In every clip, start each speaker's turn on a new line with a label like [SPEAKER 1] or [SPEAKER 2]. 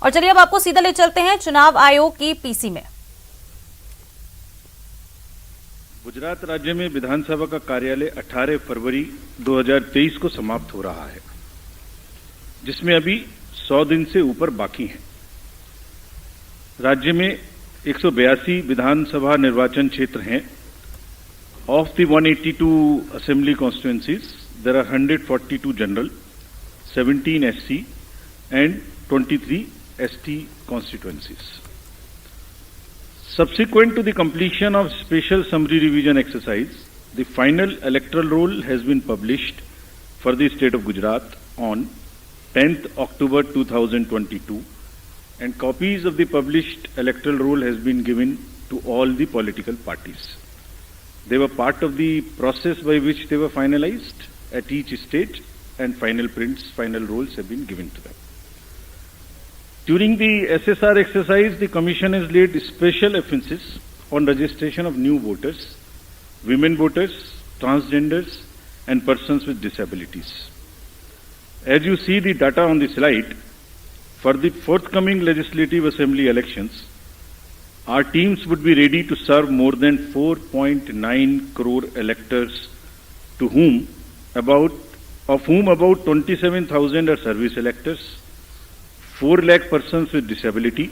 [SPEAKER 1] और चलिए अब आपको सीधा ले चलते हैं चुनाव आयोग की पीसी में।
[SPEAKER 2] गुजरात राज्य में विधानसभा का कार्यालय 18 फरवरी 2023 को समाप्त हो रहा है, जिसमें अभी 100 दिन से ऊपर बाकी हैं। राज्य में 182 विधानसभा निर्वाचन क्षेत्र हैं। Of the 182 assembly constituencies there are 142 general, 17 SC and 23 ST constituencies. Subsequent to the completion of special summary revision exercise, the final electoral roll has been published for the state of Gujarat on 10th October 2022, and copies of the published electoral roll has been given to all the political parties. They were part of the process by which they were finalized at each state, and final prints, final rolls have been given to them. During the SSR exercise, the Commission has laid special emphasis on registration of new voters, women voters, transgenders, and persons with disabilities. As you see the data on the slide, for the forthcoming legislative assembly elections, our teams would be ready to serve more than 4.9 crore electors, of whom about 27,000 are service electors, 4 lakh persons with disability,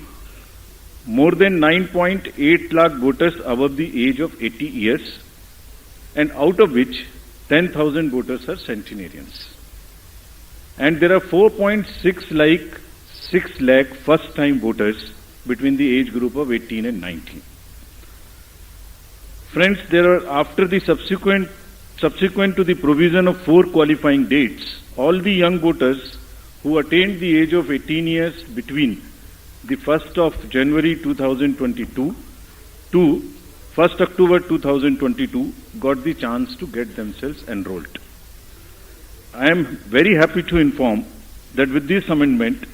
[SPEAKER 2] more than 9.8 lakh voters above the age of 80 years, and out of which 10,000 voters are centenarians. And there are 4.6 lakh first-time voters between the age group of 18 and 19. Friends, there are, after the subsequent to the provision of 4 qualifying dates, all the young voters who attained the age of 18 years between the 1st of January 2022 to 1st October 2022 got the chance to get themselves enrolled. I am very happy to inform that with this amendment,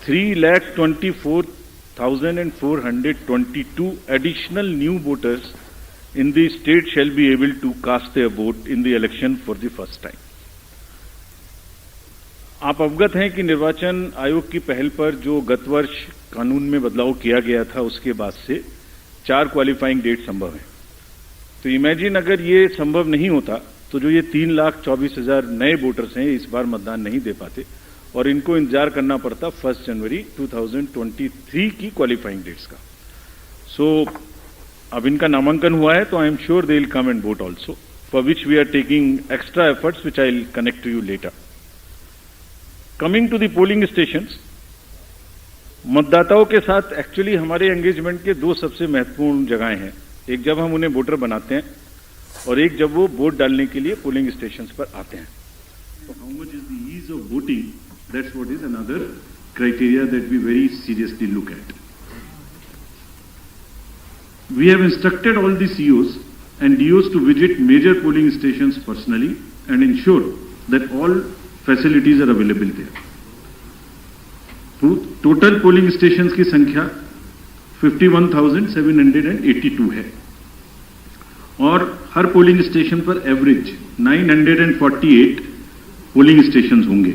[SPEAKER 2] 3,24,422 additional new voters in the state shall be able to cast their vote in the election for the first time. आप अवगत हैं कि निर्वाचन आयोग की पहल पर जो गत वर्ष कानून में बदलाव किया गया था, उसके बाद से 4 क्वालिफाइंग डेट संभव है। तो इमेजिन अगर ये संभव नहीं होता तो जो ये 3,24,000 नए वोटर्स हैं इस बार मतदान नहीं दे पाते और इनको इंतजार करना पड़ता 1 जनवरी 2023 की क्वालिफाइंग डेट्स का। सो अब इनका नामांकन हुआ है तो I am sure they will come and vote also, for which we are taking extra efforts which I will connect to you later. Coming to the polling stations, मतदाताओं के साथ एक्चुअली हमारे एंगेजमेंट के 2 सबसे महत्वपूर्ण जगहें हैं। एक जब हम उन्हें वोटर बनाते हैं और एक जब वो वोट डालने के लिए पोलिंग स्टेशंस पर आते हैं। तो how much is the ease of voting, that's what is another criteria that we very seriously look at. We have instructed all the COs and DOs to visit major polling stations personally and ensure that all facilities are available there. Total polling stations की संख्या 51,782 है और हर polling station पर average 948 polling stations होंगे।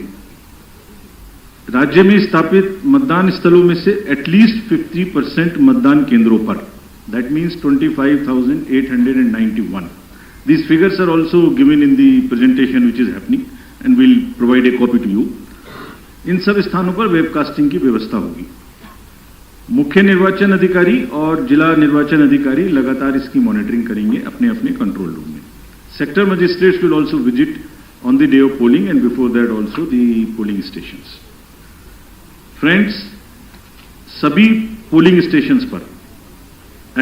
[SPEAKER 2] राज्य में स्थापित मतदान स्थलों में से एटलीस्ट 50% मतदान केंद्रों पर, that means 25,891. These figures are also given in the presentation which is happening and we'll provide a copy to you. इन सब स्थानों पर वेबकास्टिंग की व्यवस्था होगी। मुख्य निर्वाचन अधिकारी और जिला निर्वाचन अधिकारी लगातार इसकी मॉनिटरिंग करेंगे अपने अपने कंट्रोल रूम में। Sector magistrates will also visit on the day of polling and before that also the polling stations. Friends, सभी पोलिंग स्टेशंस पर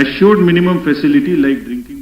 [SPEAKER 2] assured minimum facility like drinking